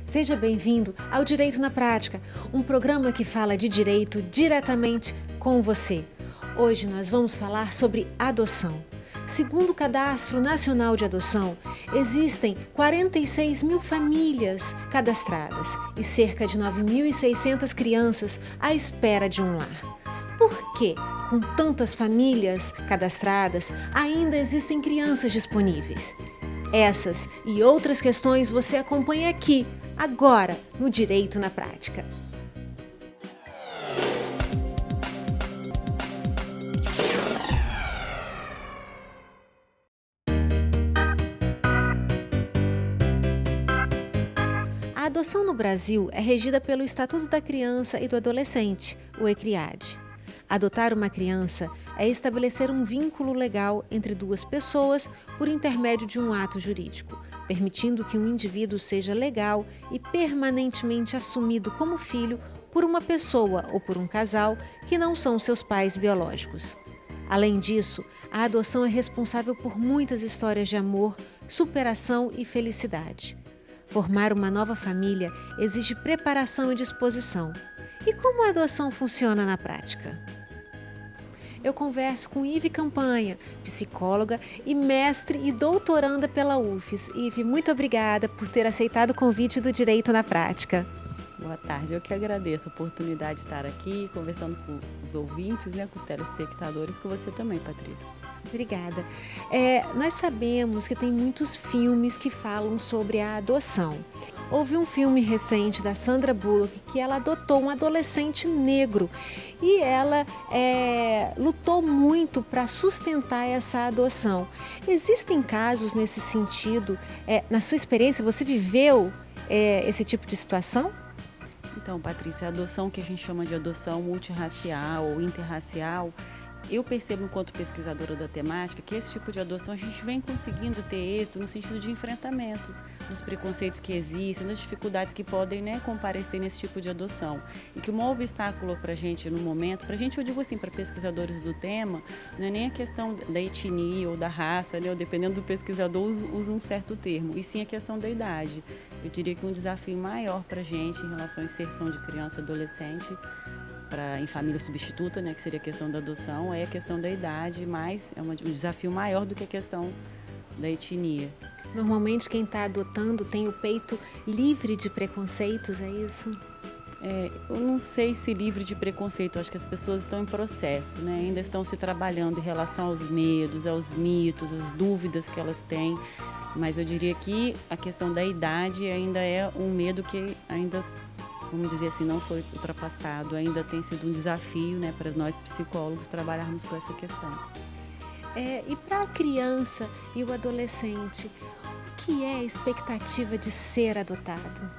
Seja bem-vindo ao Direito na Prática, um programa que fala de direito diretamente com você. Hoje nós vamos falar sobre adoção. Segundo o Cadastro Nacional de Adoção, existem 46 mil famílias cadastradas e cerca de 9.600 crianças à espera de um lar. Por que, com tantas famílias cadastradas, ainda existem crianças disponíveis? Essas e outras questões você acompanha aqui, agora, no Direito na Prática. A adoção no Brasil é regida pelo Estatuto da Criança e do Adolescente, o ECRIADE. Adotar uma criança é estabelecer um vínculo legal entre duas pessoas por intermédio de um ato jurídico, permitindo que um indivíduo seja legal e permanentemente assumido como filho por uma pessoa ou por um casal que não são seus pais biológicos. Além disso, a adoção é responsável por muitas histórias de amor, superação e felicidade. Formar uma nova família exige preparação e disposição. E como a adoção funciona na prática? Eu converso com Ive Campanha, psicóloga e mestre e doutoranda pela UFES. Ive, muito obrigada por ter aceitado o convite do Direito na Prática. Boa tarde, eu que agradeço a oportunidade de estar aqui conversando com os ouvintes, com os telespectadores, com você também, Patrícia. Obrigada. Nós sabemos que tem muitos filmes que falam sobre a adoção. Houve um filme recente da Sandra Bullock que ela adotou um adolescente negro e ela lutou muito para sustentar essa adoção. Existem casos nesse sentido? Na sua experiência, você viveu esse tipo de situação? Então, Patrícia, a adoção que a gente chama de adoção multirracial ou interracial, eu percebo, enquanto pesquisadora da temática, que esse tipo de adoção a gente vem conseguindo ter êxito no sentido de enfrentamento dos preconceitos que existem, das dificuldades que podem comparecer nesse tipo de adoção. E que o maior obstáculo para a gente no momento, para a gente, eu digo assim, para pesquisadores do tema, não é nem a questão da etnia ou da raça, ou dependendo do pesquisador, usa um certo termo, e sim a questão da idade. Eu diria que um desafio maior para a gente em relação à inserção de criança e adolescente em família substituta, que seria a questão da adoção, é a questão da idade, mas é um desafio maior do que a questão da etnia. Normalmente quem está adotando tem o peito livre de preconceitos, é isso? Eu não sei se livre de preconceito, acho que as pessoas estão em processo, ainda estão se trabalhando em relação aos medos, aos mitos, às dúvidas que elas têm, mas eu diria que a questão da idade ainda é um medo que ainda, vamos dizer assim, não foi ultrapassado, ainda tem sido um desafio para nós psicólogos trabalharmos com essa questão. E para a criança e o adolescente, o que é a expectativa de ser adotado?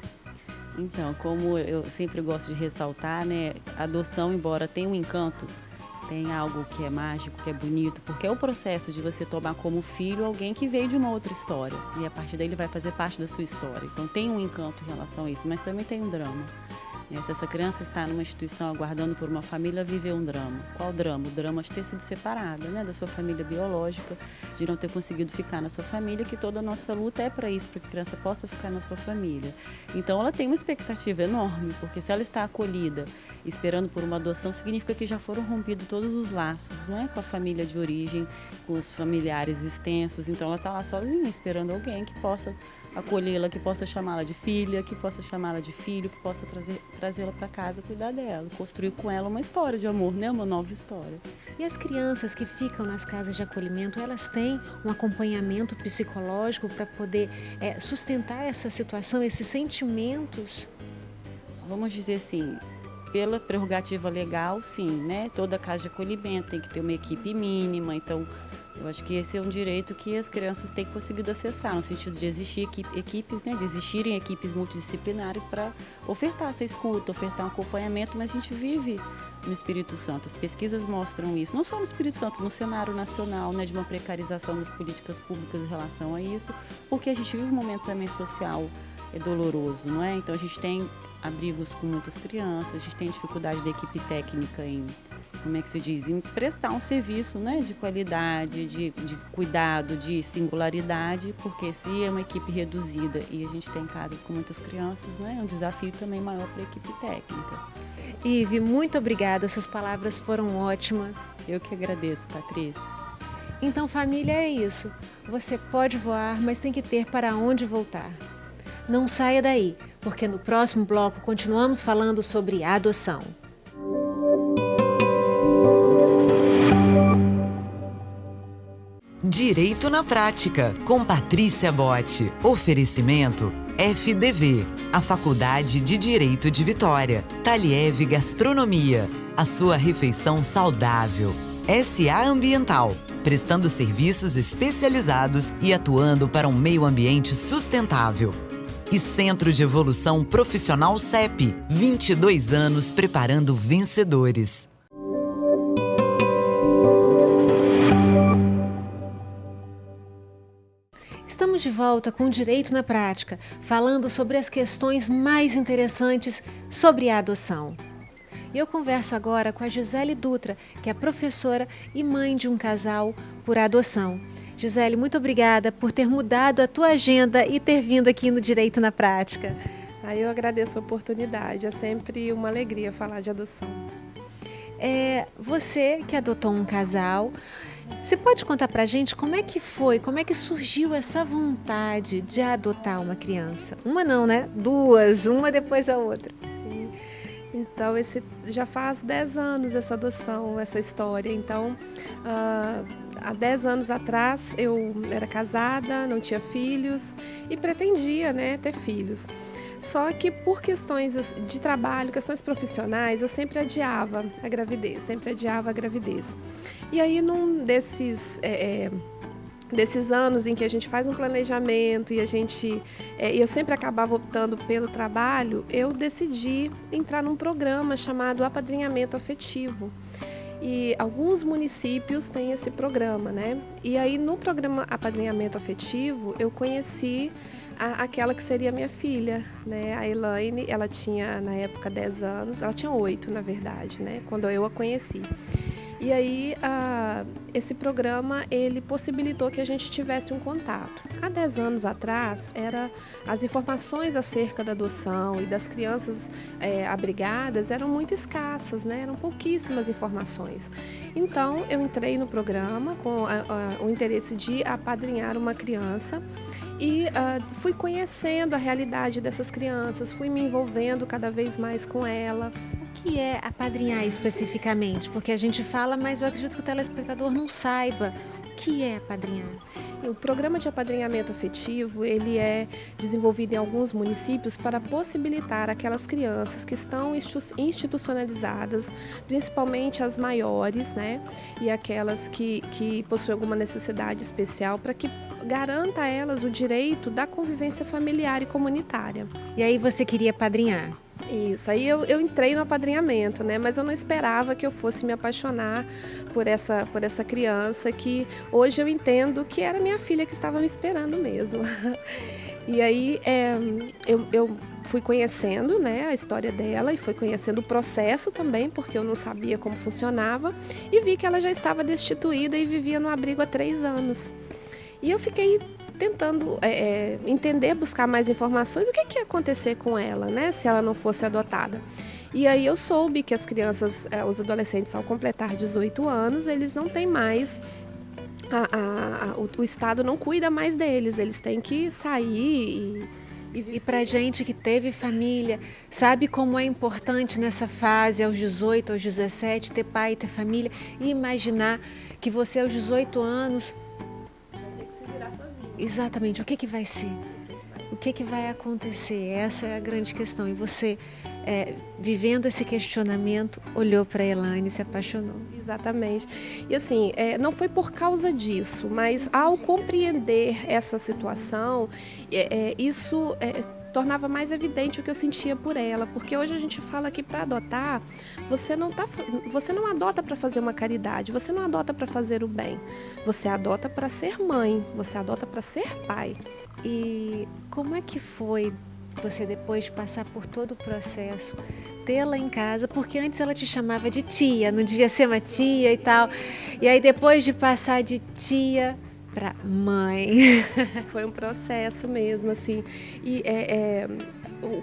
Então, como eu sempre gosto de ressaltar, a adoção, embora tenha um encanto, tem algo que é mágico, que é bonito, porque é o processo de você tomar como filho alguém que veio de uma outra história, e a partir daí ele vai fazer parte da sua história. Então tem um encanto em relação a isso, mas também tem um drama. Se essa criança está numa instituição aguardando por uma família, viveu um drama. Qual drama? O drama de ter sido separada da sua família biológica, de não ter conseguido ficar na sua família, que toda a nossa luta é para isso, para que a criança possa ficar na sua família. Então ela tem uma expectativa enorme, porque se ela está acolhida, esperando por uma adoção, significa que já foram rompidos todos os laços, com a família de origem, com os familiares extensos. Então ela está lá sozinha, esperando alguém que possa acolhê-la, que possa chamá-la de filha, que possa chamá-la de filho, que possa trazê-la para casa, cuidar dela, construir com ela uma história de amor, uma nova história. E as crianças que ficam nas casas de acolhimento, elas têm um acompanhamento psicológico para poder sustentar essa situação, esses sentimentos? Vamos dizer assim, pela prerrogativa legal, sim, Toda casa de acolhimento tem que ter uma equipe mínima, então eu acho que esse é um direito que as crianças têm conseguido acessar, no sentido de existir equipes, de existirem equipes multidisciplinares para ofertar essa escuta, ofertar um acompanhamento, mas a gente vive no Espírito Santo. As pesquisas mostram isso, não só no Espírito Santo, no cenário nacional, de uma precarização das políticas públicas em relação a isso, porque a gente vive um momento também social doloroso, Então a gente tem abrigos com muitas crianças, a gente tem dificuldade da equipe técnica em como é que se diz, em prestar um serviço, né, de qualidade, de cuidado, de singularidade, porque se é uma equipe reduzida e a gente tem casas com muitas crianças, né, é um desafio também maior para a equipe técnica. Ive, muito obrigada, suas palavras foram ótimas. Eu que agradeço, Patrícia. Então, família, é isso. Você pode voar, mas tem que ter para onde voltar. Não saia daí, porque no próximo bloco continuamos falando sobre adoção. Direito na Prática, com Patrícia Botti. Oferecimento FDV, a Faculdade de Direito de Vitória. Taliev Gastronomia, a sua refeição saudável. SA Ambiental, prestando serviços especializados e atuando para um meio ambiente sustentável. E Centro de Evolução Profissional CEP, 22 anos preparando vencedores. Estamos de volta com Direito na Prática, falando sobre as questões mais interessantes sobre a adoção. E eu converso agora com a Gisele Dutra, que é professora e mãe de um casal por adoção. Gisele, muito obrigada por ter mudado a tua agenda e ter vindo aqui no Direito na Prática. Eu agradeço a oportunidade, é sempre uma alegria falar de adoção. Você que adotou um casal, você pode contar pra gente como é que foi, como é que surgiu essa vontade de adotar uma criança? Uma não, né? Duas, uma depois da outra. Sim. Então, já faz 10 anos essa adoção, essa história. Então, há 10 anos atrás eu era casada, não tinha filhos e pretendia, né, ter filhos. Só que por questões de trabalho, questões profissionais, eu sempre adiava a gravidez, E aí, num desses anos em que a gente faz um planejamento e eu sempre acabava optando pelo trabalho, eu decidi entrar num programa chamado Apadrinhamento Afetivo. E alguns municípios têm esse programa, né? E aí, no programa Apadrinhamento Afetivo, eu conheci aquela que seria minha filha, né? A Elaine, ela tinha na época 10 anos, ela tinha 8 na verdade, né? Quando eu a conheci. E aí, esse programa, ele possibilitou que a gente tivesse um contato. Há 10 anos atrás, as informações acerca da adoção e das crianças abrigadas eram muito escassas, né? Eram pouquíssimas informações. Então, eu entrei no programa com o interesse de apadrinhar uma criança e fui conhecendo a realidade dessas crianças, fui me envolvendo cada vez mais com ela. O que é apadrinhar especificamente? Porque a gente fala, mas eu acredito que o telespectador não saiba. O que é apadrinhar? O programa de apadrinhamento afetivo, ele é desenvolvido em alguns municípios para possibilitar aquelas crianças que estão institucionalizadas, principalmente as maiores, né? E aquelas que possuem alguma necessidade especial, para que garanta a elas o direito da convivência familiar e comunitária. E aí você queria apadrinhar? Isso, aí eu entrei no apadrinhamento, né? Mas eu não esperava que eu fosse me apaixonar por essa criança, que hoje eu entendo que era minha filha que estava me esperando mesmo. E aí eu fui conhecendo, né, a história dela e fui conhecendo o processo também, porque eu não sabia como funcionava, e vi que ela já estava destituída e vivia no abrigo há 3 anos. E eu fiquei tentando entender, buscar mais informações, o que ia acontecer com ela, né, se ela não fosse adotada. E aí eu soube que as crianças, os adolescentes, ao completar 18 anos, eles não têm mais, o Estado não cuida mais deles, eles têm que sair E para gente que teve família, sabe como é importante nessa fase, aos 18, aos 17, ter pai, ter família, e imaginar que você aos 18 anos... Exatamente, o que vai ser? O que vai acontecer? Essa é a grande questão. E você, vivendo esse questionamento, olhou para a Elaine e se apaixonou. Exatamente. E assim, não foi por causa disso, mas ao compreender essa situação, isso tornava mais evidente o que eu sentia por ela, porque hoje a gente fala que para adotar, você não adota para fazer uma caridade, você não adota para fazer o bem, você adota para ser mãe, você adota para ser pai. E como é que foi você, depois de passar por todo o processo, tê-la em casa, porque antes ela te chamava de tia, não devia ser uma tia e tal. E aí depois de passar de tia para mãe. Foi um processo mesmo, assim. E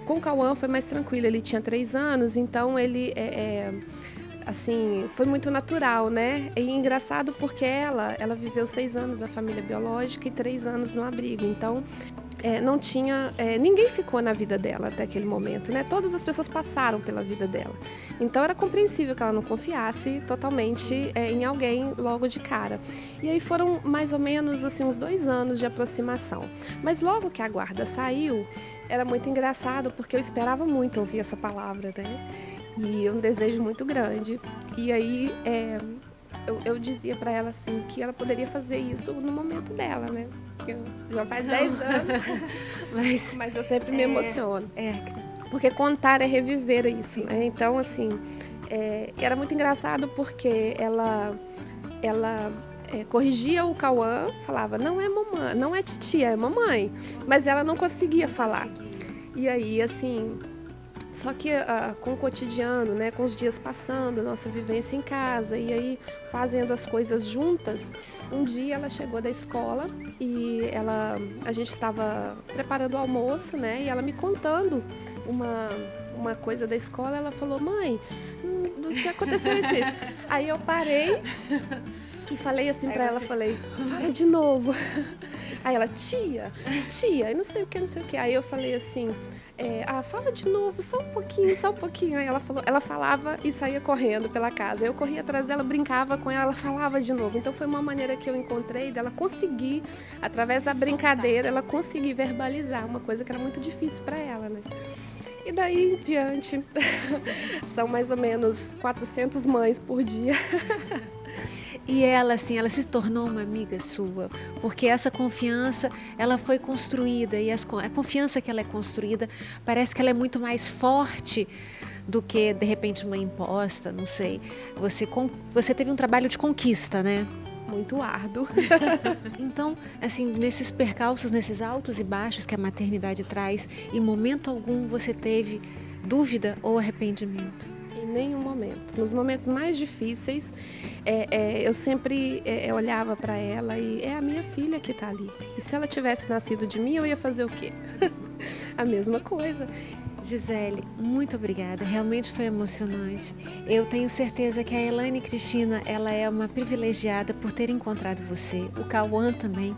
com o Cauã foi mais tranquilo, ele tinha 3 anos, então ele assim, foi muito natural, né? E engraçado porque ela viveu 6 anos na família biológica e 3 anos no abrigo, então não tinha, ninguém ficou na vida dela até aquele momento, né? Todas as pessoas passaram pela vida dela. Então era compreensível que ela não confiasse totalmente em alguém logo de cara. E aí foram mais ou menos assim, uns 2 anos de aproximação. Mas logo que a guarda saiu, era muito engraçado porque eu esperava muito ouvir essa palavra, né? E um desejo muito grande. E aí eu dizia para ela assim que ela poderia fazer isso no momento dela, né? Porque já faz 10 anos, mas eu sempre me emociono. Porque contar é reviver isso, né? Então, assim, era muito engraçado porque ela corrigia o Cauã, falava, não é mamãe, não é titia, é mamãe. Mas ela não conseguia falar. E aí, assim... Só que com o cotidiano, né, com os dias passando, a nossa vivência em casa, e aí fazendo as coisas juntas, um dia ela chegou da escola e a gente estava preparando o almoço, né, e ela me contando uma coisa da escola, ela falou, mãe, se aconteceu isso. Aí eu parei e falei assim pra ela, falei, fala de novo. Aí ela, tia, e não sei o que. Aí eu falei assim... fala de novo, só um pouquinho. Aí ela falava e saía correndo pela casa. Eu corria atrás dela, brincava com ela falava de novo. Então foi uma maneira que eu encontrei dela conseguir, através da brincadeira, ela conseguir verbalizar uma coisa que era muito difícil para ela, né? E daí em diante, são mais ou menos 400 mães por dia. E ela, assim, ela se tornou uma amiga sua, porque essa confiança, ela foi construída, e a confiança que ela é construída, parece que ela é muito mais forte do que, de repente, uma imposta, não sei. Você teve um trabalho de conquista, né? Muito árduo. Então, assim, nesses percalços, nesses altos e baixos que a maternidade traz, em momento algum você teve dúvida ou arrependimento? Em nenhum momento. Nos momentos mais difíceis, eu sempre olhava para ela e é a minha filha que está ali. E se ela tivesse nascido de mim, eu ia fazer o quê? A mesma coisa. Gisele, muito obrigada. Realmente foi emocionante. Eu tenho certeza que a Elaine Cristina, ela é uma privilegiada por ter encontrado você. O Cauã também.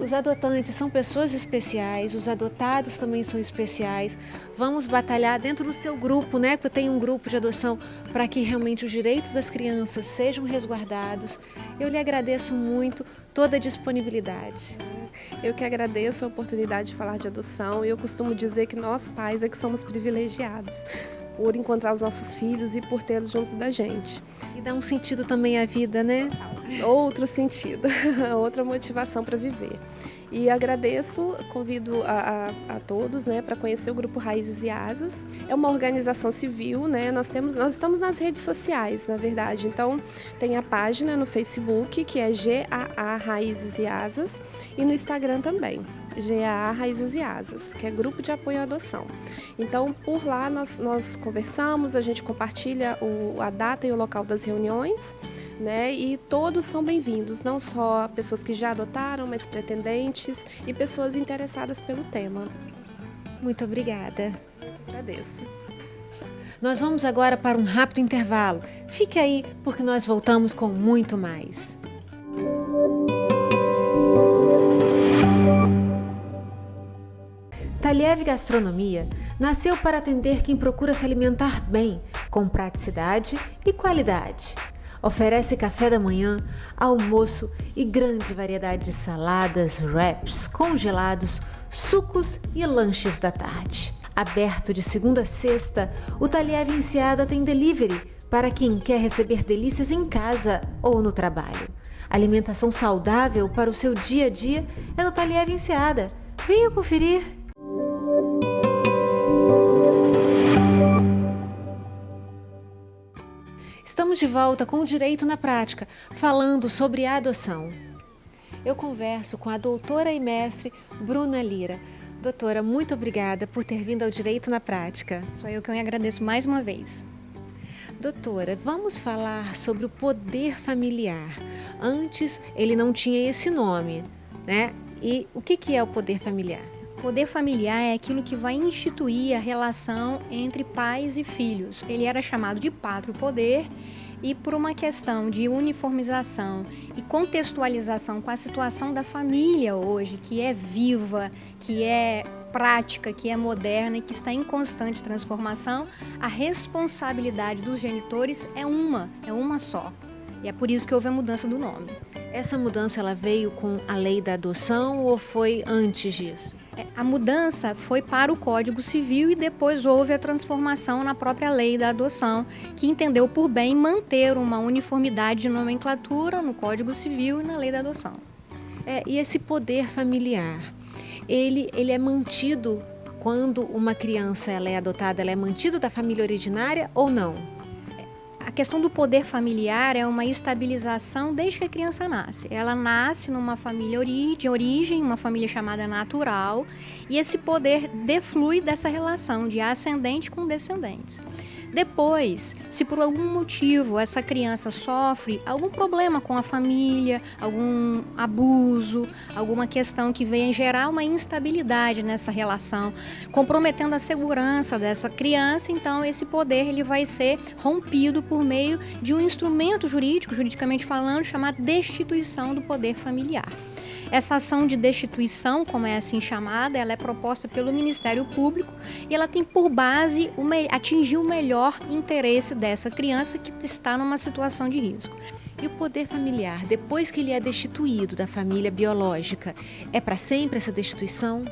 Os adotantes são pessoas especiais, os adotados também são especiais. Vamos batalhar dentro do seu grupo, né? Que eu tenho um grupo de adoção para que realmente os direitos das crianças sejam resguardados. Eu lhe agradeço muito toda a disponibilidade. Eu que agradeço a oportunidade de falar de adoção. Eu costumo dizer que nós pais é que somos privilegiados por encontrar os nossos filhos e por tê-los junto da gente. E dá um sentido também à vida, né? Outro sentido, outra motivação para viver. E agradeço, convido a todos, né, para conhecer o Grupo Raízes e Asas. É uma organização civil, né? Nós estamos nas redes sociais, na verdade. Então, tem a página no Facebook, que é GAA Raízes e Asas, e no Instagram também, GAA Raízes e Asas, que é Grupo de Apoio à Adoção. Então, por lá nós conversamos, a gente compartilha a data e o local das reuniões, né? E todos são bem-vindos, não só pessoas que já adotaram, mas pretendentes e pessoas interessadas pelo tema. Muito obrigada. Eu que agradeço. Nós vamos agora para um rápido intervalo. Fique aí, porque nós voltamos com muito mais. Taliev Gastronomia nasceu para atender quem procura se alimentar bem, com praticidade e qualidade. Oferece café da manhã, almoço e grande variedade de saladas, wraps, congelados, sucos e lanches da tarde. Aberto de segunda a sexta, o Taliev Enseada tem delivery para quem quer receber delícias em casa ou no trabalho. Alimentação saudável para o seu dia a dia é no Taliev Enseada. Venha conferir! Estamos de volta com o Direito na Prática, falando sobre a adoção. Eu converso com a doutora e mestre Bruna Lira. Doutora, muito obrigada por ter vindo ao Direito na Prática. Só eu que agradeço mais uma vez. Doutora, vamos falar sobre o poder familiar. Antes ele não tinha esse nome, né? E o que é o poder familiar? Poder familiar é aquilo que vai instituir a relação entre pais e filhos. Ele era chamado de pátrio poder e por uma questão de uniformização e contextualização com a situação da família hoje, que é viva, que é prática, que é moderna e que está em constante transformação, a responsabilidade dos genitores é uma só. E é por isso que houve a mudança do nome. Essa mudança ela veio com a lei da adoção ou foi antes disso? A mudança foi para o Código Civil e depois houve a transformação na própria lei da adoção, que entendeu por bem manter uma uniformidade de nomenclatura no Código Civil e na lei da adoção. E esse poder familiar, ele é mantido quando uma criança ela é adotada, ela é mantida da família originária ou não? A questão do poder familiar é uma estabilização desde que a criança nasce. Ela nasce numa família de origem, uma família chamada natural, e esse poder deflui dessa relação de ascendente com descendentes. Depois, se por algum motivo essa criança sofre algum problema com a família, algum abuso, alguma questão que venha gerar uma instabilidade nessa relação, comprometendo a segurança dessa criança, então esse poder ele vai ser rompido por meio de um instrumento jurídico, juridicamente falando, chamado destituição do poder familiar. Essa ação de destituição, como é assim chamada, ela é proposta pelo Ministério Público e ela tem por base atingir o melhor interesse dessa criança que está numa situação de risco. E o poder familiar, depois que ele é destituído da família biológica, é para sempre essa destituição?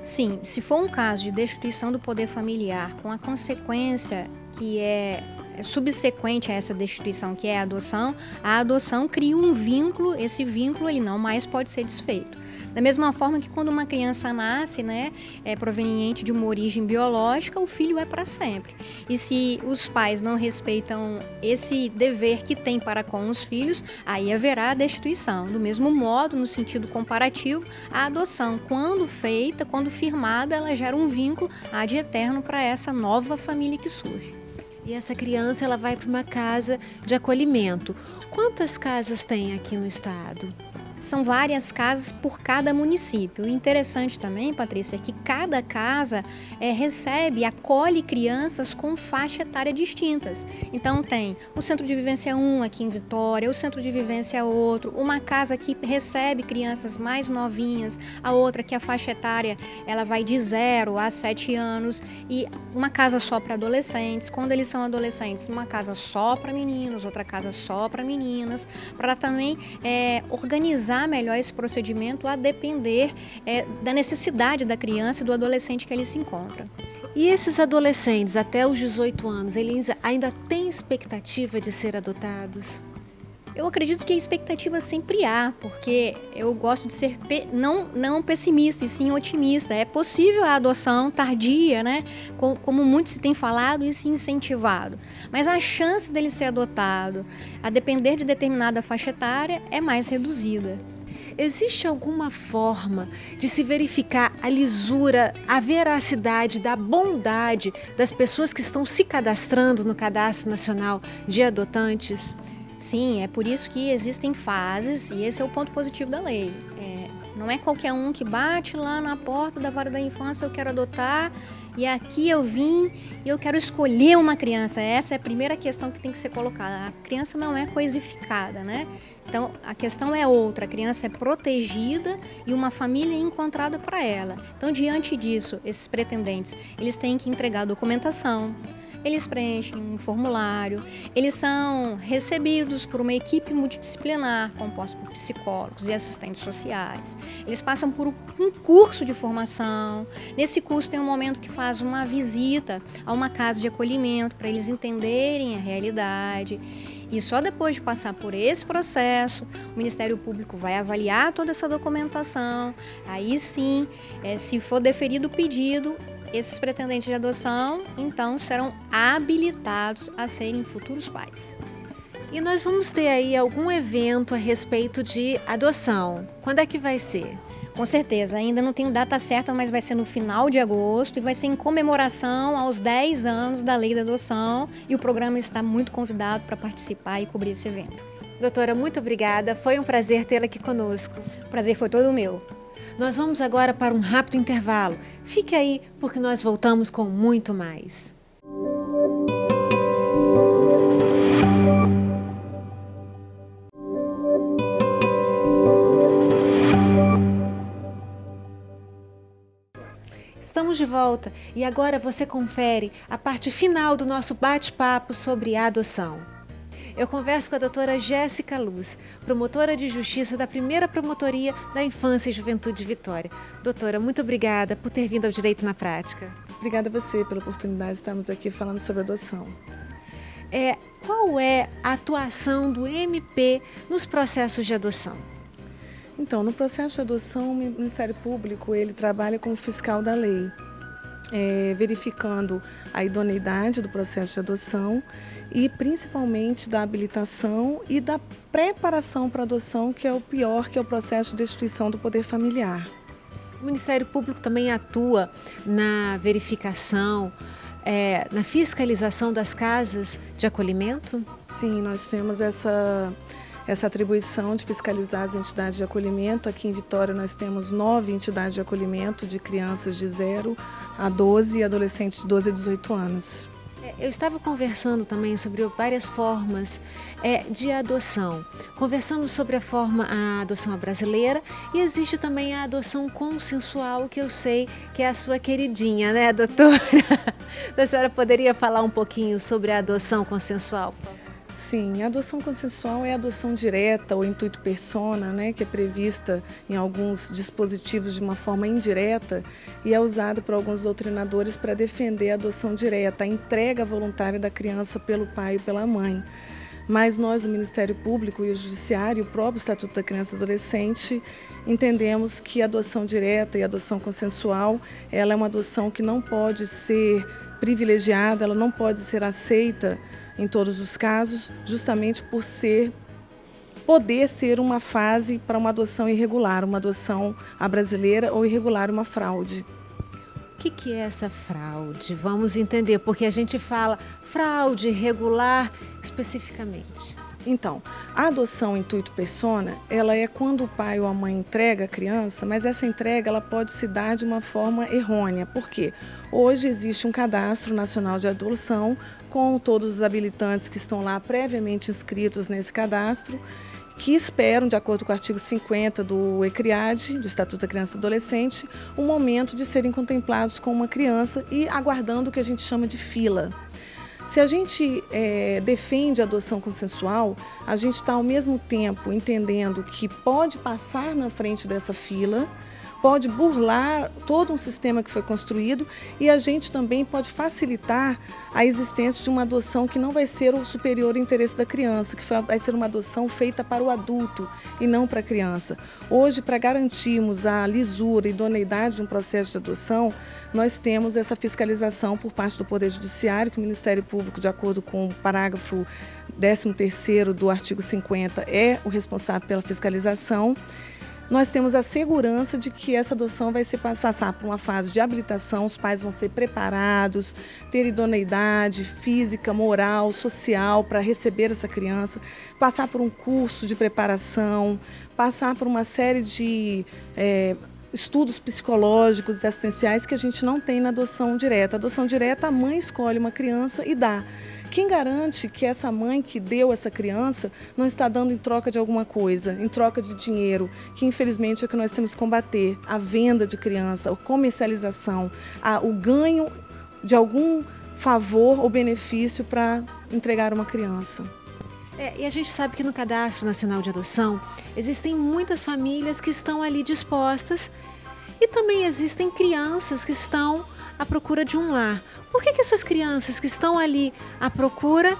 Sim, se for um caso de destituição do poder familiar com a consequência que é subsequente a essa destituição, que é a adoção cria um vínculo, esse vínculo ele não mais pode ser desfeito. Da mesma forma que quando uma criança nasce, é proveniente de uma origem biológica, o filho é para sempre. E se os pais não respeitam esse dever que tem para com os filhos, aí haverá a destituição. Do mesmo modo, no sentido comparativo, a adoção, quando feita, quando firmada, ela gera um vínculo ad eterno para essa nova família que surge. E essa criança ela vai para uma casa de acolhimento. Quantas casas tem aqui no estado? São várias casas por cada município. O interessante também, Patrícia, é que cada casa acolhe crianças com faixa etária distintas. Então tem o Centro de Vivência 1 aqui em Vitória, o Centro de Vivência outro, uma casa que recebe crianças mais novinhas, a outra que a faixa etária ela vai de 0 a 7 anos e uma casa só para adolescentes. Quando eles são adolescentes, uma casa só para meninos, outra casa só para meninas, para também organizar melhor esse procedimento a depender da necessidade da criança e do adolescente que ele se encontra. E esses adolescentes até os 18 anos, eles ainda têm expectativa de ser adotados? Eu acredito que a expectativa sempre há, porque eu gosto de ser não pessimista e sim otimista. É possível a adoção tardia, como muito se tem falado e se incentivado. Mas a chance dele ser adotado, a depender de determinada faixa etária, é mais reduzida. Existe alguma forma de se verificar a lisura, a veracidade da bondade das pessoas que estão se cadastrando no Cadastro Nacional de Adotantes? Sim, é por isso que existem fases e esse é o ponto positivo da lei. Não é qualquer um que bate lá na porta da vara da infância, eu quero adotar e aqui eu vim e eu quero escolher uma criança. Essa é a primeira questão que tem que ser colocada. A criança não é coisificada, Então, a questão é outra. A criança é protegida e uma família é encontrada para ela. Então, diante disso, esses pretendentes, eles têm que entregar documentação, eles preenchem um formulário, eles são recebidos por uma equipe multidisciplinar, composta por psicólogos e assistentes sociais. Eles passam por um curso de formação. Nesse curso tem um momento que faz uma visita a uma casa de acolhimento para eles entenderem a realidade. E só depois de passar por esse processo, o Ministério Público vai avaliar toda essa documentação. Aí sim, se for deferido o pedido, esses pretendentes de adoção, então, serão habilitados a serem futuros pais. E nós vamos ter aí algum evento a respeito de adoção. Quando é que vai ser? Com certeza, ainda não tenho data certa, mas vai ser no final de agosto e vai ser em comemoração aos 10 anos da Lei da Adoção, e o programa está muito convidado para participar e cobrir esse evento. Doutora, muito obrigada. Foi um prazer tê-la aqui conosco. O prazer foi todo meu. Nós vamos agora para um rápido intervalo. Fique aí, porque nós voltamos com muito mais. Estamos de volta e agora você confere a parte final do nosso bate-papo sobre a adoção. Eu converso com a doutora Jéssica Luz, promotora de justiça da primeira promotoria da Infância e Juventude de Vitória. Doutora, muito obrigada por ter vindo ao Direito na Prática. Obrigada a você pela oportunidade de estarmos aqui falando sobre adoção. Qual é a atuação do MP nos processos de adoção? Então, no processo de adoção, o Ministério Público ele trabalha como fiscal da lei, verificando a idoneidade do processo de adoção e principalmente da habilitação e da preparação para a adoção, que é o pior, que é o processo de destituição do poder familiar. O Ministério Público também atua na verificação, na fiscalização das casas de acolhimento? Sim, nós temos essa atribuição de fiscalizar as entidades de acolhimento. Aqui em Vitória nós temos 9 entidades de acolhimento de crianças de 0 a 12 e adolescentes de 12 a 18 anos. Eu estava conversando também sobre várias formas de adoção. Conversamos sobre a adoção brasileira e existe também a adoção consensual, que eu sei que é a sua queridinha, né, doutora? A senhora poderia falar um pouquinho sobre a adoção consensual? Sim, a adoção consensual é a adoção direta ou intuito persona, né, que é prevista em alguns dispositivos de uma forma indireta e é usada por alguns doutrinadores para defender a adoção direta, a entrega voluntária da criança pelo pai e pela mãe. Mas nós, o Ministério Público e o Judiciário, o próprio Estatuto da Criança e do Adolescente, entendemos que a adoção direta e a adoção consensual, ela é uma adoção que não pode ser privilegiada, ela não pode ser aceita em todos os casos, justamente por poder ser uma fase para uma adoção irregular, uma adoção à brasileira ou irregular, uma fraude. O que é essa fraude? Vamos entender, porque a gente fala fraude irregular especificamente. Então, a adoção intuito persona, ela é quando o pai ou a mãe entrega a criança, mas essa entrega ela pode se dar de uma forma errônea. Por quê? Hoje existe um cadastro nacional de adoção com todos os habilitantes que estão lá previamente inscritos nesse cadastro, que esperam, de acordo com o artigo 50 do ECRIAD, do Estatuto da Criança e do Adolescente, um momento de serem contemplados com uma criança e aguardando o que a gente chama de fila. Se a gente defende a adoção consensual, a gente está ao mesmo tempo entendendo que pode passar na frente dessa fila, pode burlar todo um sistema que foi construído e a gente também pode facilitar a existência de uma adoção que não vai ser o superior interesse da criança, que vai ser uma adoção feita para o adulto e não para a criança. Hoje, para garantirmos a lisura e idoneidade de um processo de adoção, nós temos essa fiscalização por parte do Poder Judiciário, que o Ministério Público, de acordo com o parágrafo 13º do artigo 50, é o responsável pela fiscalização. Nós temos a segurança de que essa adoção vai passar por uma fase de habilitação, os pais vão ser preparados, ter idoneidade física, moral, social para receber essa criança, passar por um curso de preparação, passar por uma série de estudos psicológicos e assistenciais que a gente não tem na adoção direta. A adoção direta, a mãe escolhe uma criança e dá. Quem garante que essa mãe que deu essa criança não está dando em troca de alguma coisa, em troca de dinheiro, que infelizmente é o que nós temos que combater, a venda de criança, a comercialização, o ganho de algum favor ou benefício para entregar uma criança. E a gente sabe que no Cadastro Nacional de Adoção existem muitas famílias que estão ali dispostas e também existem crianças que estão à procura de um lar. Por que essas crianças que estão ali à procura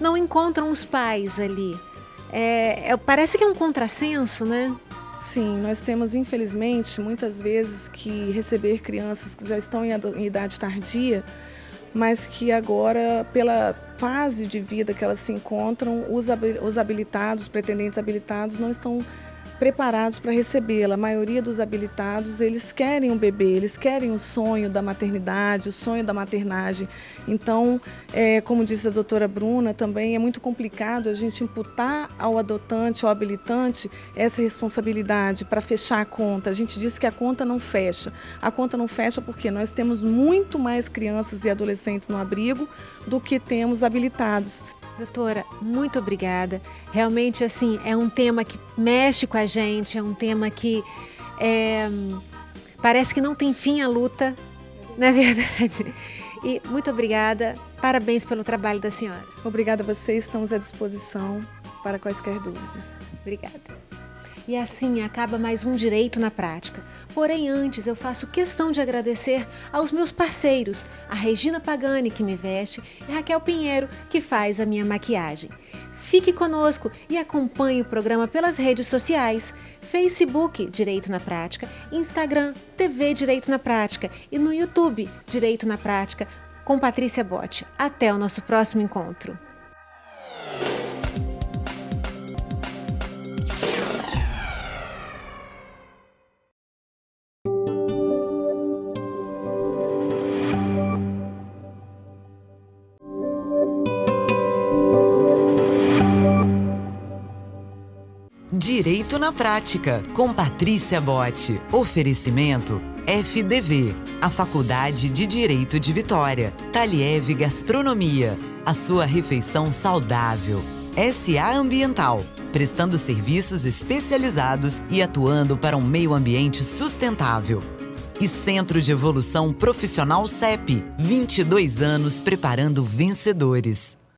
não encontram os pais ali? Parece que é um contrassenso, né? Sim, nós temos, infelizmente, muitas vezes que receber crianças que já estão em idade tardia, mas que agora, pela fase de vida que elas se encontram, os habilitados, os pretendentes habilitados, não estão preparados para recebê-la. A maioria dos habilitados, eles querem um bebê, eles querem o sonho da maternidade, o sonho da maternagem. Então, como disse a doutora Bruna, também é muito complicado a gente imputar ao adotante, ao habilitante, essa responsabilidade para fechar a conta. A gente diz que a conta não fecha. A conta não fecha porque nós temos muito mais crianças e adolescentes no abrigo do que temos habilitados. Doutora, muito obrigada. Realmente, assim, é um tema que mexe com a gente, é um tema que parece que não tem fim a luta, não é verdade? E muito obrigada, parabéns pelo trabalho da senhora. Obrigada a vocês, estamos à disposição para quaisquer dúvidas. Obrigada. E assim acaba mais um Direito na Prática. Porém, antes eu faço questão de agradecer aos meus parceiros, a Regina Pagani, que me veste, e a Raquel Pinheiro, que faz a minha maquiagem. Fique conosco e acompanhe o programa pelas redes sociais, Facebook Direito na Prática, Instagram TV Direito na Prática e no YouTube Direito na Prática com Patrícia Botti. Até o nosso próximo encontro. Direito na Prática, com Patrícia Botti. Oferecimento FDV, a Faculdade de Direito de Vitória. Taliev Gastronomia, a sua refeição saudável. SA Ambiental, prestando serviços especializados e atuando para um meio ambiente sustentável. E Centro de Evolução Profissional CEP, 22 anos preparando vencedores.